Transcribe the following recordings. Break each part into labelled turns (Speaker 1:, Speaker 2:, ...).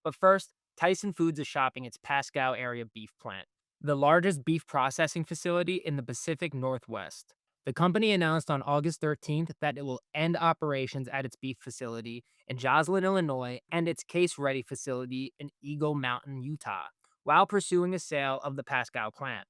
Speaker 1: But first, Tyson Foods is shopping its Pasco-area beef plant, the largest beef processing facility in the Pacific Northwest. The company announced on August 13th that it will end operations at its beef facility in Joslin, Illinois, and its case ready facility in Eagle Mountain, Utah, while pursuing a sale of the Pasco plant.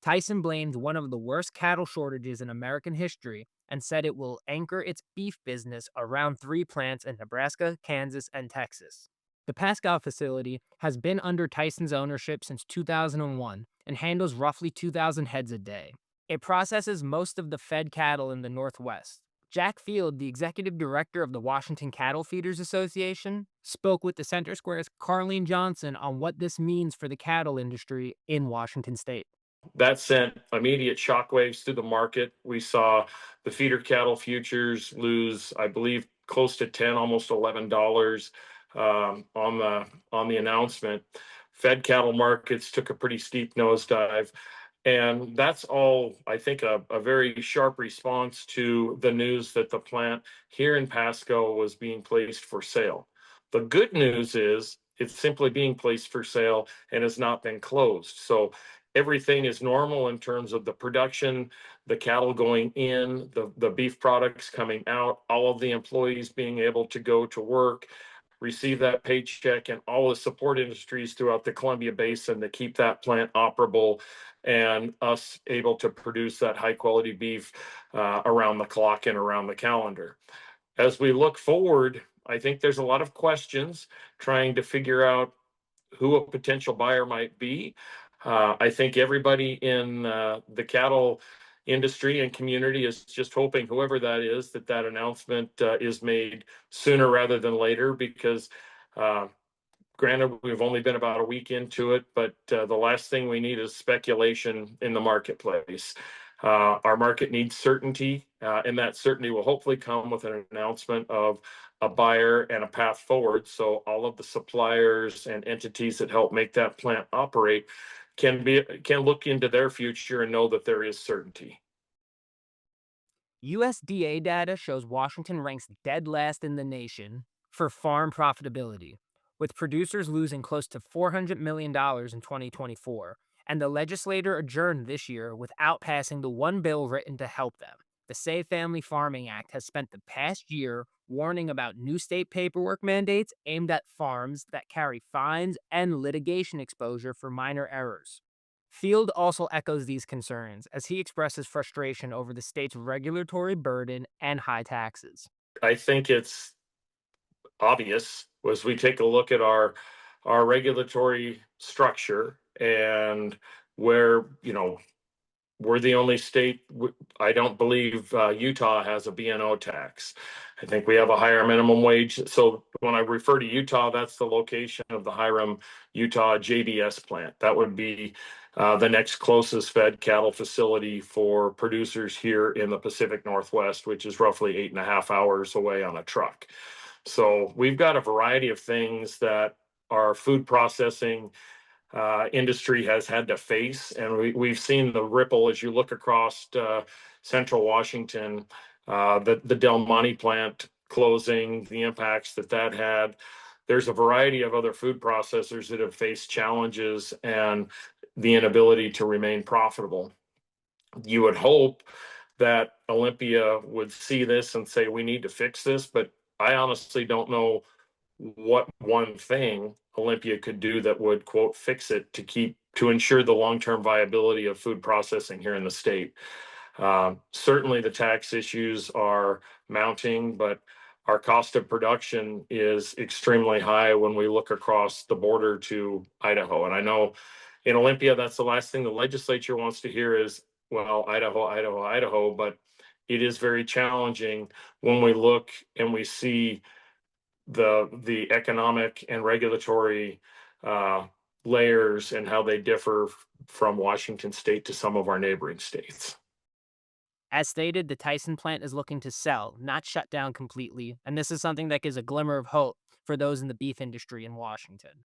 Speaker 1: Tyson blamed one of the worst cattle shortages in American history and said it will anchor its beef business around three plants in Nebraska, Kansas, and Texas. The Pascal facility has been under Tyson's ownership since 2001 and handles roughly 2,000 heads a day. It processes most of the fed cattle in the Northwest. Jack Field, the executive director of the Washington Cattle Feeders Association, spoke with the Center Square's Carlene Johnson on what this means for the cattle industry in Washington state.
Speaker 2: That sent immediate shockwaves through the market. We saw the feeder cattle futures lose, I believe, close to 10, almost $11 on the announcement. Fed cattle markets took a pretty steep nosedive. And that's all, I think, a very sharp response to the news that the plant here in Pasco was being placed for sale. The good news is it's simply being placed for sale and has not been closed. So everything is normal in terms of the production, the cattle going in, the beef products coming out, all of the employees being able to go to work, receive that paycheck, and all the support industries throughout the Columbia Basin that keep that plant operable and us able to produce that high quality beef around the clock and around the calendar. As we look forward, I think there's a lot of questions trying to figure out who a potential buyer might be. I think everybody in the cattle industry and community is just hoping, whoever that is, that announcement is made sooner rather than later, because granted, we've only been about a week into it, but the last thing we need is speculation in the marketplace. Our market needs certainty, and that certainty will hopefully come with an announcement of a buyer and a path forward. So all of the suppliers and entities that help make that plant operate can look into their future and know that there is certainty.
Speaker 1: USDA data shows Washington ranks dead last in the nation for farm profitability, with producers losing close to $400 million in 2024, and the legislature adjourned this year without passing the one bill written to help them. The Save Family Farming Act has spent the past year warning about new state paperwork mandates aimed at farms that carry fines and litigation exposure for minor errors. Field also echoes these concerns as he expresses frustration over the state's regulatory burden and high taxes.
Speaker 2: I think it's obvious as we take a look at our regulatory structure and where, we're the only state. I don't believe Utah has a B&O tax. I think we have a higher minimum wage. So when I refer to Utah, that's the location of the Hiram, Utah JBS plant. That would be the next closest fed cattle facility for producers here in the Pacific Northwest, which is roughly 8.5 hours away on a truck. So we've got a variety of things that our food processing industry has had to face, and we've seen the ripple as you look across central Washington, the Del Monte plant closing, the impacts that had. There's a variety of other food processors that have faced challenges and the inability to remain profitable. You would hope that Olympia would see this and say, we need to fix this, but I honestly don't know what one thing Olympia could do that would, quote, fix it to ensure the long-term viability of food processing here in the state. Certainly the tax issues are mounting, but our cost of production is extremely high when we look across the border to Idaho. And I know in Olympia, that's the last thing the legislature wants to hear is, well, Idaho, Idaho, Idaho. But it is very challenging when we look and we see the economic and regulatory layers and how they differ from Washington state to some of our neighboring states.
Speaker 1: As stated, the Tyson plant is looking to sell, not shut down completely, and this is something that gives a glimmer of hope for those in the beef industry in Washington.